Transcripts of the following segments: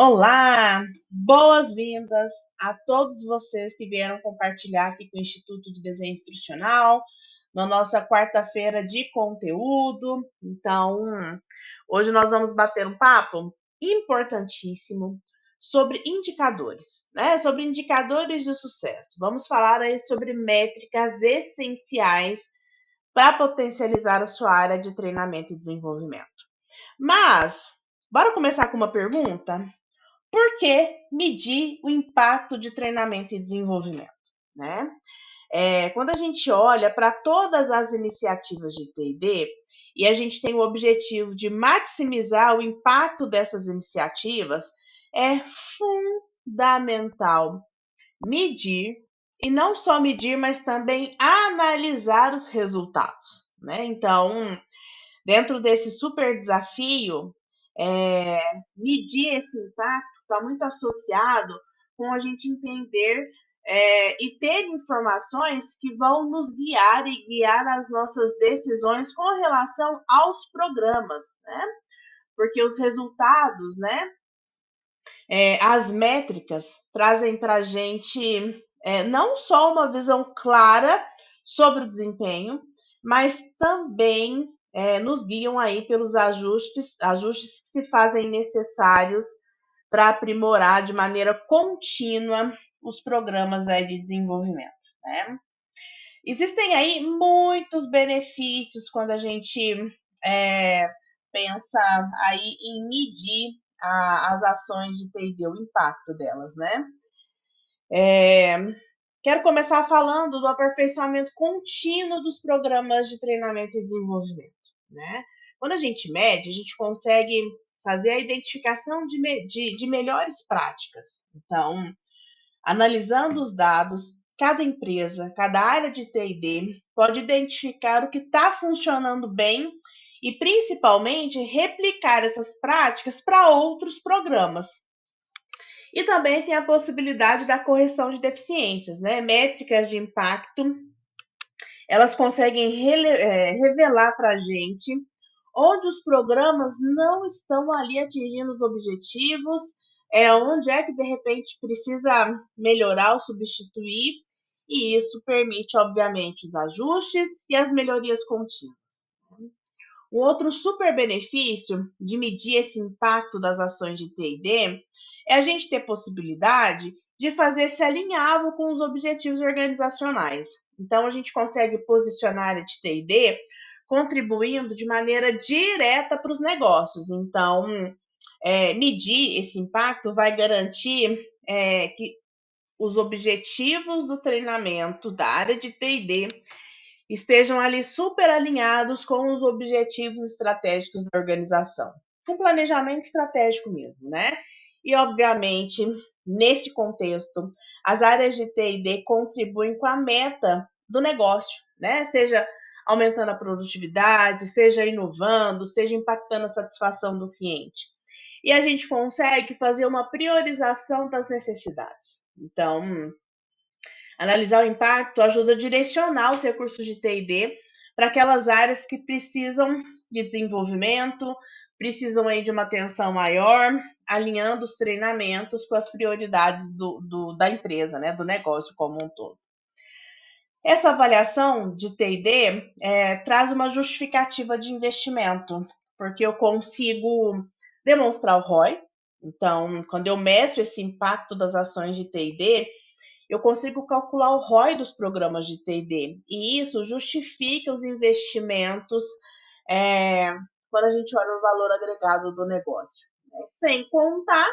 Olá, boas-vindas a todos vocês que vieram compartilhar aqui com o Instituto de Desenho Instrucional, na nossa quarta-feira de conteúdo. Então, hoje nós vamos bater um papo importantíssimo sobre indicadores, né? Sobre indicadores de sucesso. Vamos falar aí sobre métricas essenciais para potencializar a sua área de treinamento e desenvolvimento. Mas, bora começar com uma pergunta? Por que medir o impacto de treinamento e desenvolvimento? Né? Quando a gente olha para todas as iniciativas de TD e a gente tem o objetivo de maximizar o impacto dessas iniciativas, é fundamental medir e não só medir, mas também analisar os resultados. Né? Então, dentro desse super desafio, medir esse impacto está muito associado com a gente entender e ter informações que vão nos guiar e guiar as nossas decisões com relação aos programas, né? Porque os resultados, né? As métricas trazem para a gente não só uma visão clara sobre o desempenho, mas também nos guiam aí pelos ajustes que se fazem necessários para aprimorar de maneira contínua os programas aí de desenvolvimento, né? Existem aí muitos benefícios quando a gente é, pensa aí em medir as ações de T&D, o impacto delas, né? Quero começar falando do aperfeiçoamento contínuo dos programas de treinamento e desenvolvimento, né? Quando a gente mede, a gente consegue fazer a identificação de melhores práticas. Então, analisando os dados, cada empresa, cada área de TD pode identificar o que está funcionando bem e, principalmente, replicar essas práticas para outros programas. E também tem a possibilidade da correção de deficiências, né? Métricas de impacto, elas conseguem revelar para a gente onde os programas não estão ali atingindo os objetivos, onde é que de repente precisa melhorar ou substituir, e isso permite, obviamente, os ajustes e as melhorias contínuas. Um outro super benefício de medir esse impacto das ações de T&D é a gente ter possibilidade de fazer se alinhável com os objetivos organizacionais. Então, a gente consegue posicionar a área de T&D contribuindo de maneira direta para os negócios. Então, medir esse impacto vai garantir que os objetivos do treinamento da área de T&D estejam ali super alinhados com os objetivos estratégicos da organização. Um planejamento estratégico mesmo, né? E, obviamente, nesse contexto, as áreas de T&D contribuem com a meta do negócio, né? Seja aumentando a produtividade, seja inovando, seja impactando a satisfação do cliente. E a gente consegue fazer uma priorização das necessidades. Então, analisar o impacto ajuda a direcionar os recursos de T&D para aquelas áreas que precisam de desenvolvimento, precisam aí de uma atenção maior, alinhando os treinamentos com as prioridades da empresa, né, do negócio como um todo. Essa avaliação de T&D traz uma justificativa de investimento, porque eu consigo demonstrar o ROI. Então, quando eu meço esse impacto das ações de T&D, eu consigo calcular o ROI dos programas de T&D. E isso justifica os investimentos quando a gente olha o valor agregado do negócio. Sem contar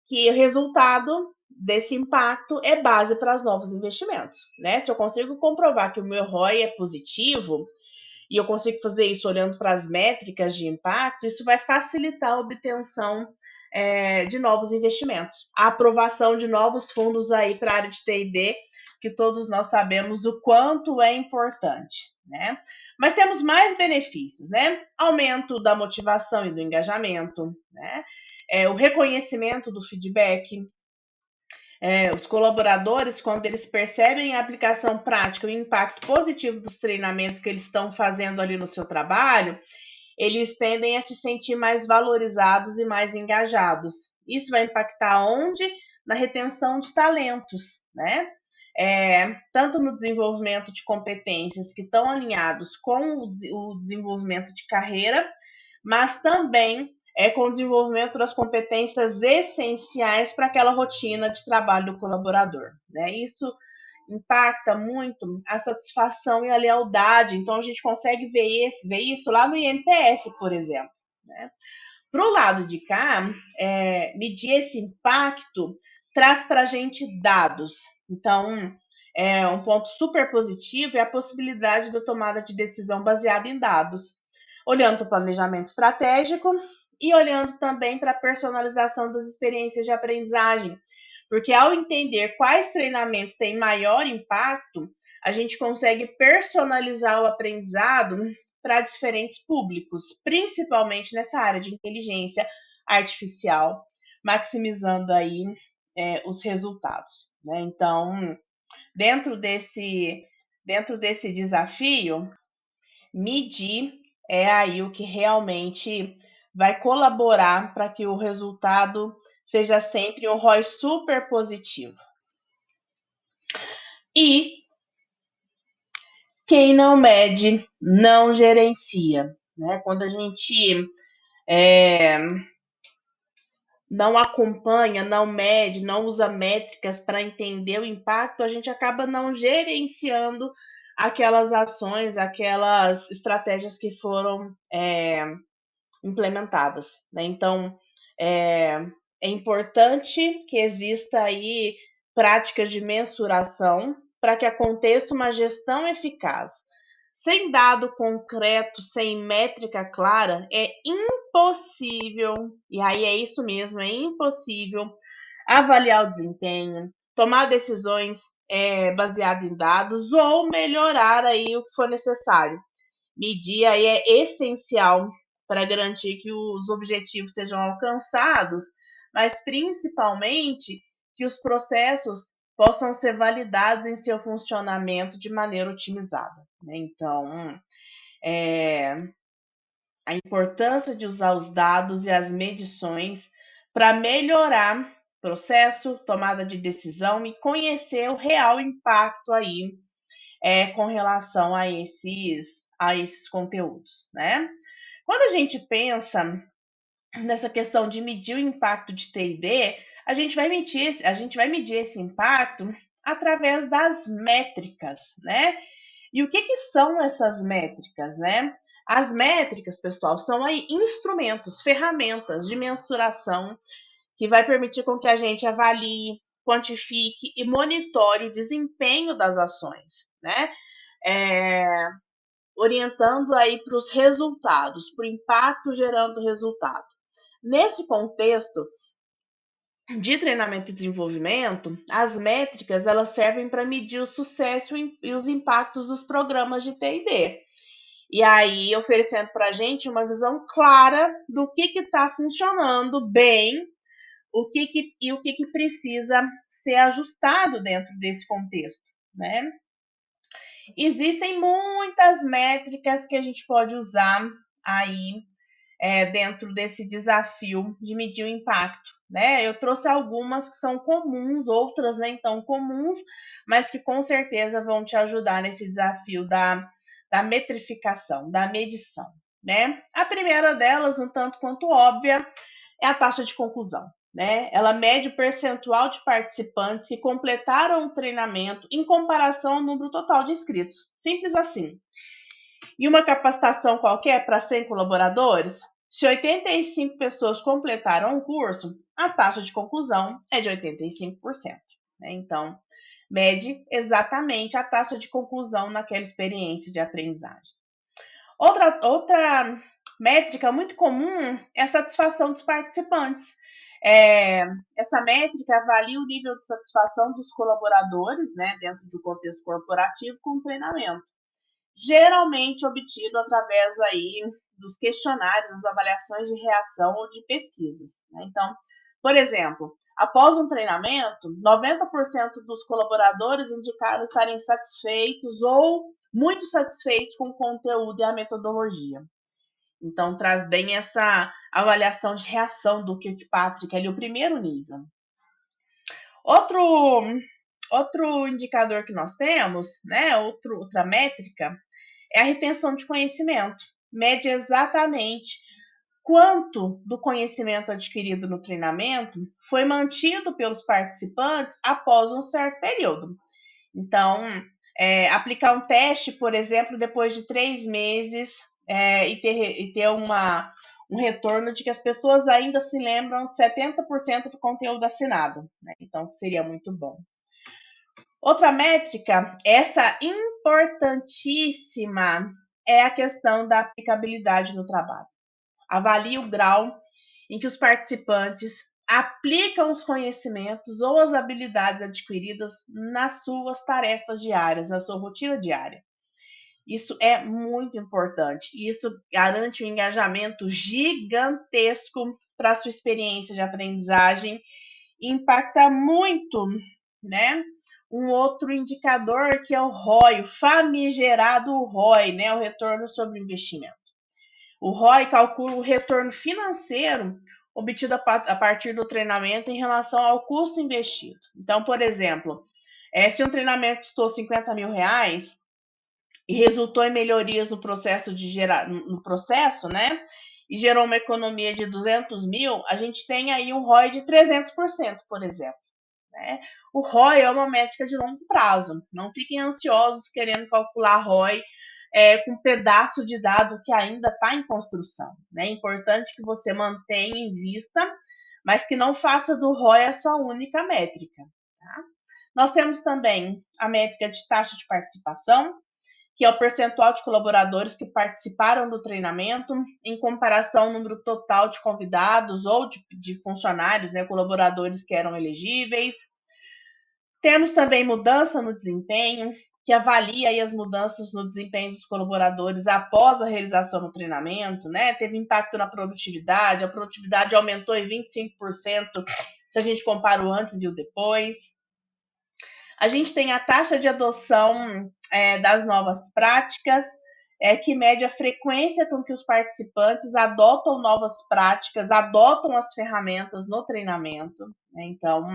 que o resultado desse impacto é base para os novos investimentos. Né? Se eu consigo comprovar que o meu ROI é positivo, e eu consigo fazer isso olhando para as métricas de impacto, isso vai facilitar a obtenção de novos investimentos, a aprovação de novos fundos aí para a área de T&D, que todos nós sabemos o quanto é importante, né? Mas temos mais benefícios, né? Aumento da motivação e do engajamento, né? O reconhecimento do feedback, os colaboradores, quando eles percebem a aplicação prática e o impacto positivo dos treinamentos que eles estão fazendo ali no seu trabalho, eles tendem a se sentir mais valorizados e mais engajados. Isso vai impactar onde? Na retenção de talentos, né? Tanto no desenvolvimento de competências que estão alinhados com o desenvolvimento de carreira, mas também com o desenvolvimento das competências essenciais para aquela rotina de trabalho do colaborador, né? Isso impacta muito a satisfação e a lealdade. Então, a gente consegue ver isso lá no INPS, por exemplo, né? Para o lado de cá, medir esse impacto traz para a gente dados. Então, um ponto super positivo é a possibilidade da tomada de decisão baseada em dados, olhando para o planejamento estratégico e olhando também para a personalização das experiências de aprendizagem. Porque ao entender quais treinamentos têm maior impacto, a gente consegue personalizar o aprendizado para diferentes públicos, principalmente nessa área de inteligência artificial, maximizando aí os resultados, né? Então, dentro desse desafio, medir é aí o que realmente vai colaborar para que o resultado seja sempre um ROI super positivo. E quem não mede, não gerencia, né? Quando a gente não acompanha, não mede, não usa métricas para entender o impacto, a gente acaba não gerenciando aquelas ações, aquelas estratégias que foram implementadas, né? Então, é importante que exista aí práticas de mensuração para que aconteça uma gestão eficaz. Sem dado concreto, sem métrica clara, é impossível, e aí é isso mesmo, é impossível avaliar o desempenho, tomar decisões baseadas em dados ou melhorar aí o que for necessário. Medir aí é essencial para garantir que os objetivos sejam alcançados, mas principalmente que os processos possam ser validados em seu funcionamento de maneira otimizada, né? Então, a importância de usar os dados e as medições para melhorar processo, tomada de decisão e conhecer o real impacto aí com relação a esses conteúdos, né? Quando a gente pensa nessa questão de medir o impacto de T&D, a gente vai medir esse impacto através das métricas, né? E o que são essas métricas, né? As métricas, pessoal, são aí instrumentos, ferramentas de mensuração que vai permitir com que a gente avalie, quantifique e monitore o desempenho das ações, né? Orientando aí para os resultados, para o impacto gerando resultado. Nesse contexto de treinamento e desenvolvimento, as métricas elas servem para medir o sucesso e os impactos dos programas de T&D. E aí, oferecendo para a gente uma visão clara do que está funcionando bem, o que precisa ser ajustado dentro desse contexto, né? Existem muitas métricas que a gente pode usar aí dentro desse desafio de medir o impacto, né? Eu trouxe algumas que são comuns, outras nem tão comuns, mas que com certeza vão te ajudar nesse desafio da metrificação, da medição, né? A primeira delas, um tanto quanto óbvia, é a taxa de conclusão, né? Ela mede o percentual de participantes que completaram o treinamento em comparação ao número total de inscritos. Simples assim. E uma capacitação qualquer para 100 colaboradores, se 85 pessoas completaram o curso, a taxa de conclusão é de 85%. Né? Então, mede exatamente a taxa de conclusão naquela experiência de aprendizagem. Outra métrica muito comum é a satisfação dos participantes. Essa métrica avalia o nível de satisfação dos colaboradores, né, dentro de um contexto corporativo com o treinamento, geralmente obtido através aí dos questionários, das avaliações de reação ou de pesquisas. Né? Então, por exemplo, após um treinamento, 90% dos colaboradores indicaram estarem satisfeitos ou muito satisfeitos com o conteúdo e a metodologia. Então, traz bem essa avaliação de reação do Kirkpatrick, ali, o primeiro nível. Outro indicador que nós temos, né, outra métrica, é a retenção de conhecimento. Mede exatamente quanto do conhecimento adquirido no treinamento foi mantido pelos participantes após um certo período. Então, aplicar um teste, por exemplo, depois de 3 meses e ter um retorno de que as pessoas ainda se lembram de 70% do conteúdo assinado, né? Então, seria muito bom. Outra métrica, essa importantíssima, é a questão da aplicabilidade no trabalho. Avalie o grau em que os participantes aplicam os conhecimentos ou as habilidades adquiridas nas suas tarefas diárias, na sua rotina diária. Isso é muito importante. Isso garante um engajamento gigantesco para a sua experiência de aprendizagem e impacta muito, né? Um outro indicador que é o ROI, o famigerado ROI, né? O retorno sobre o investimento. O ROI calcula o retorno financeiro obtido a partir do treinamento em relação ao custo investido. Então, por exemplo, se um treinamento custou 50 mil reais e resultou em melhorias no processo no processo, né? E gerou uma economia de 200 mil, a gente tem aí um ROI de 300%, por exemplo. Né? O ROI é uma métrica de longo prazo. Não fiquem ansiosos querendo calcular ROI com um pedaço de dado que ainda está em construção. Né? É importante que você mantenha em vista, mas que não faça do ROI a sua única métrica. Tá? Nós temos também a métrica de taxa de participação, que é o percentual de colaboradores que participaram do treinamento em comparação ao número total de convidados ou de funcionários, né, colaboradores que eram elegíveis. Temos também mudança no desempenho, que avalia aí as mudanças no desempenho dos colaboradores após a realização do treinamento, né? Teve impacto na produtividade, a produtividade aumentou em 25% se a gente compara o antes e o depois. A gente tem a taxa de adoção das novas práticas, que mede a frequência com que os participantes adotam novas práticas, adotam as ferramentas no treinamento. Né? Então,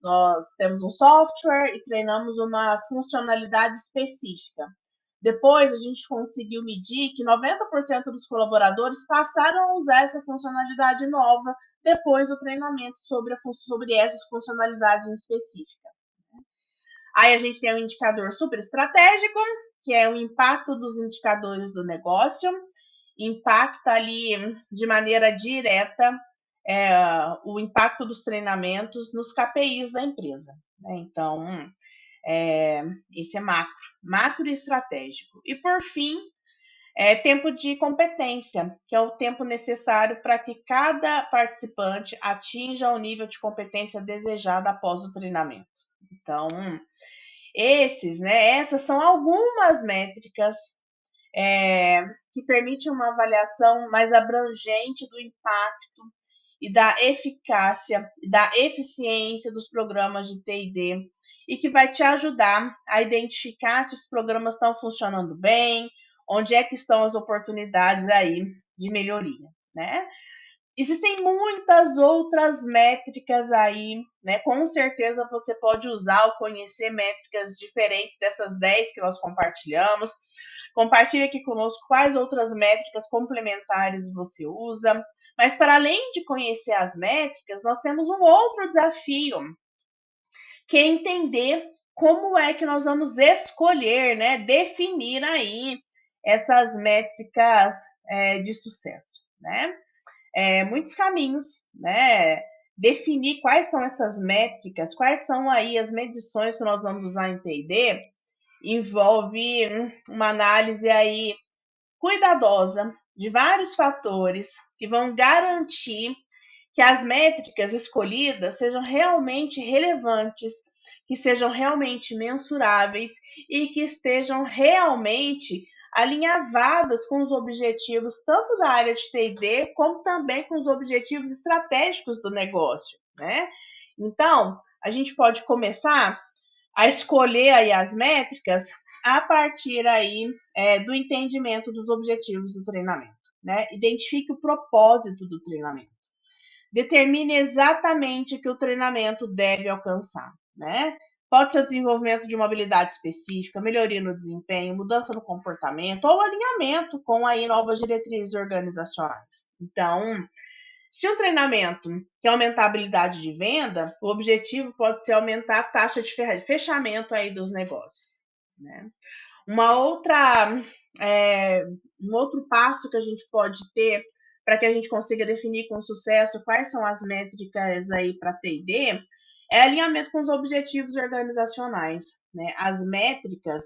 nós temos um software e treinamos uma funcionalidade específica. Depois, a gente conseguiu medir que 90% dos colaboradores passaram a usar essa funcionalidade nova depois do treinamento sobre essas funcionalidades específicas. Aí a gente tem um indicador super estratégico, que é o impacto dos indicadores do negócio, impacta ali de maneira direta o impacto dos treinamentos nos KPIs da empresa. Né? Então, esse é macro e estratégico. E, por fim, tempo de competência, que é o tempo necessário para que cada participante atinja o nível de competência desejado após o treinamento. Então, essas são algumas métricas que permitem uma avaliação mais abrangente do impacto e da eficácia, da eficiência dos programas de T&D e que vai te ajudar a identificar se os programas estão funcionando bem, onde é que estão as oportunidades aí de melhoria, né? Existem muitas outras métricas aí, né? Com certeza você pode usar ou conhecer métricas diferentes dessas 10 que nós compartilhamos. Compartilhe aqui conosco quais outras métricas complementares você usa. Mas para além de conhecer as métricas, nós temos um outro desafio, que é entender como é que nós vamos escolher, né? Definir aí essas métricas de sucesso, né? Muitos caminhos, né? Definir quais são essas métricas, quais são aí as medições que nós vamos usar em T&D, envolve uma análise aí cuidadosa de vários fatores que vão garantir que as métricas escolhidas sejam realmente relevantes, que sejam realmente mensuráveis e que estejam realmente alinhavadas com os objetivos tanto da área de T&D como também com os objetivos estratégicos do negócio, né? Então, a gente pode começar a escolher aí as métricas a partir aí do entendimento dos objetivos do treinamento, né? Identifique o propósito do treinamento. Determine exatamente o que o treinamento deve alcançar, né? Pode ser o desenvolvimento de uma habilidade específica, melhoria no desempenho, mudança no comportamento ou alinhamento com aí novas diretrizes organizacionais. Então, se o treinamento quer aumentar a habilidade de venda, o objetivo pode ser aumentar a taxa de fechamento aí dos negócios, né? Uma outra, um outro passo que a gente pode ter para que a gente consiga definir com sucesso quais são as métricas aí para T&D é alinhamento com os objetivos organizacionais, né? As métricas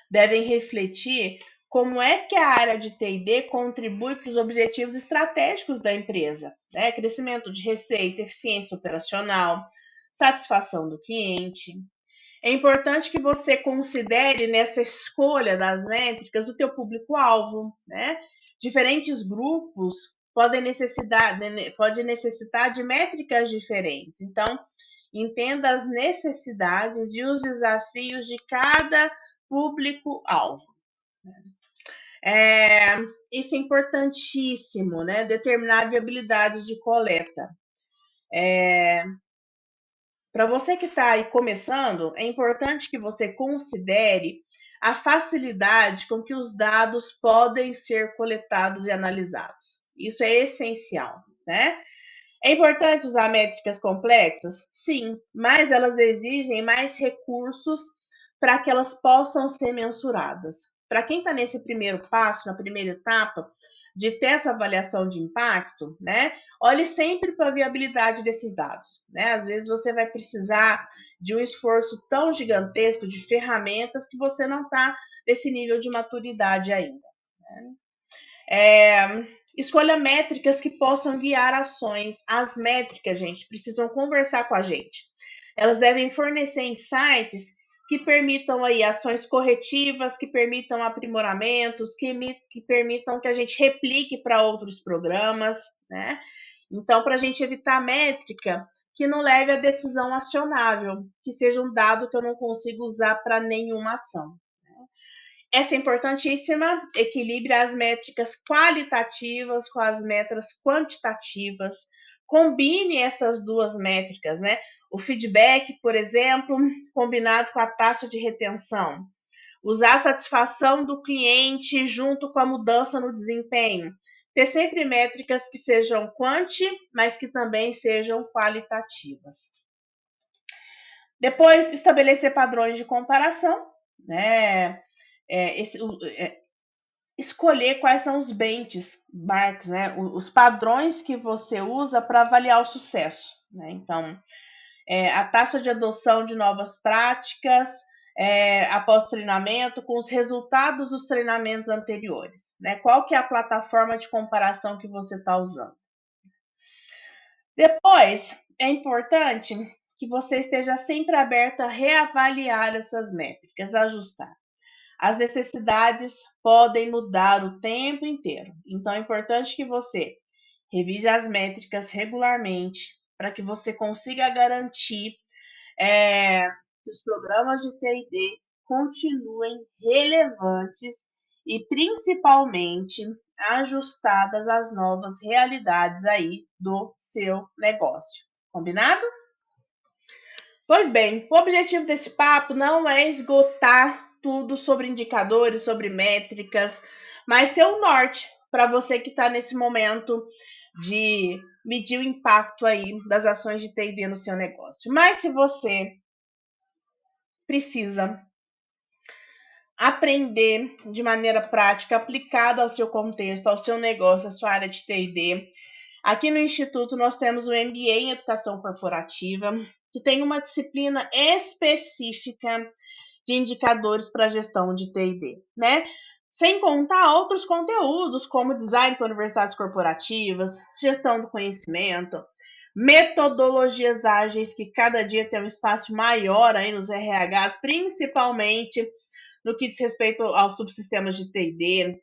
devem refletir como é que a área de T&D contribui para os objetivos estratégicos da empresa, né? Crescimento de receita, eficiência operacional, satisfação do cliente. É importante que você considere nessa escolha das métricas o teu público-alvo, né? Diferentes grupos podem necessitar de métricas diferentes. Então, entenda as necessidades e os desafios de cada público-alvo. Isso é importantíssimo, né? Determinar a viabilidade de coleta. Para você que está aí começando, é importante que você considere a facilidade com que os dados podem ser coletados e analisados. Isso é essencial, né? É importante usar métricas complexas? Sim, mas elas exigem mais recursos para que elas possam ser mensuradas. Para quem está nesse primeiro passo, na primeira etapa, de ter essa avaliação de impacto, né? Olhe sempre para a viabilidade desses dados, né? Às vezes você vai precisar de um esforço tão gigantesco de ferramentas que você não está nesse nível de maturidade ainda, né? Escolha métricas que possam guiar ações. As métricas, gente, precisam conversar com a gente. Elas devem fornecer insights que permitam aí ações corretivas, que permitam aprimoramentos, que permitam que a gente replique para outros programas, né? Então, para a gente evitar métrica que não leve a decisão acionável, que seja um dado que eu não consigo usar para nenhuma ação. Essa é importantíssima, equilibre as métricas qualitativas com as métricas quantitativas, combine essas duas métricas, né? O feedback, por exemplo, combinado com a taxa de retenção. Usar a satisfação do cliente junto com a mudança no desempenho. Ter sempre métricas que sejam quanti, mas que também sejam qualitativas. Depois, estabelecer padrões de comparação, né? Escolher quais são os benchmarks, né? Os padrões que você usa para avaliar o sucesso, né? Então, a taxa de adoção de novas práticas após treinamento com os resultados dos treinamentos anteriores, né? Qual que é a plataforma de comparação que você está usando? Depois, é importante que você esteja sempre aberto a reavaliar essas métricas, ajustar. As necessidades podem mudar o tempo inteiro. Então, é importante que você revise as métricas regularmente para que você consiga garantir que os programas de T&D continuem relevantes e, principalmente, ajustadas às novas realidades aí do seu negócio. Combinado? Pois bem, o objetivo desse papo não é esgotar tudo sobre indicadores, sobre métricas, mas ser o norte para você que está nesse momento de medir o impacto aí das ações de T&D no seu negócio. Mas se você precisa aprender de maneira prática, aplicada ao seu contexto, ao seu negócio, à sua área de T&D, aqui no Instituto nós temos o MBA em Educação Corporativa, que tem uma disciplina específica de indicadores para gestão de T&D, né? Sem contar outros conteúdos, como design para universidades corporativas, gestão do conhecimento, metodologias ágeis, que cada dia tem um espaço maior aí nos RHs, principalmente no que diz respeito aos subsistemas de T&D,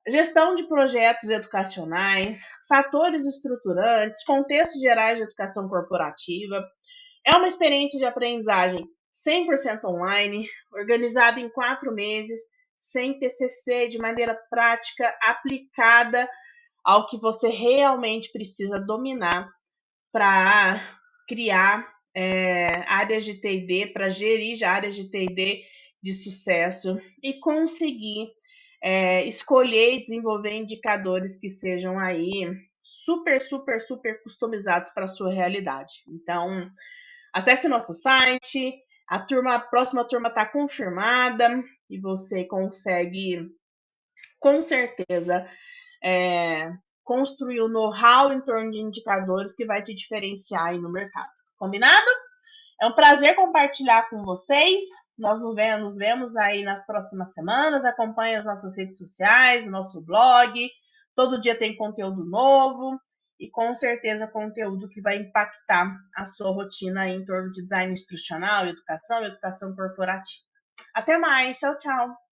gestão de projetos educacionais, fatores estruturantes, contextos gerais de educação corporativa. É uma experiência de aprendizagem 100% online, organizado em 4 meses, sem TCC, de maneira prática, aplicada ao que você realmente precisa dominar para criar áreas de TD, para gerir áreas de TD de sucesso e conseguir escolher e desenvolver indicadores que sejam aí super, super, super customizados para a sua realidade. Então, acesse nosso site, a próxima turma está confirmada e você consegue, com certeza, é, construir o know-how em torno de indicadores que vai te diferenciar aí no mercado. Combinado? É um prazer compartilhar com vocês. Nós nos vemos aí nas próximas semanas. Acompanhe as nossas redes sociais, o nosso blog. Todo dia tem conteúdo novo e com certeza conteúdo que vai impactar a sua rotina em torno de design instrucional, educação e educação corporativa. Até mais. Tchau, tchau.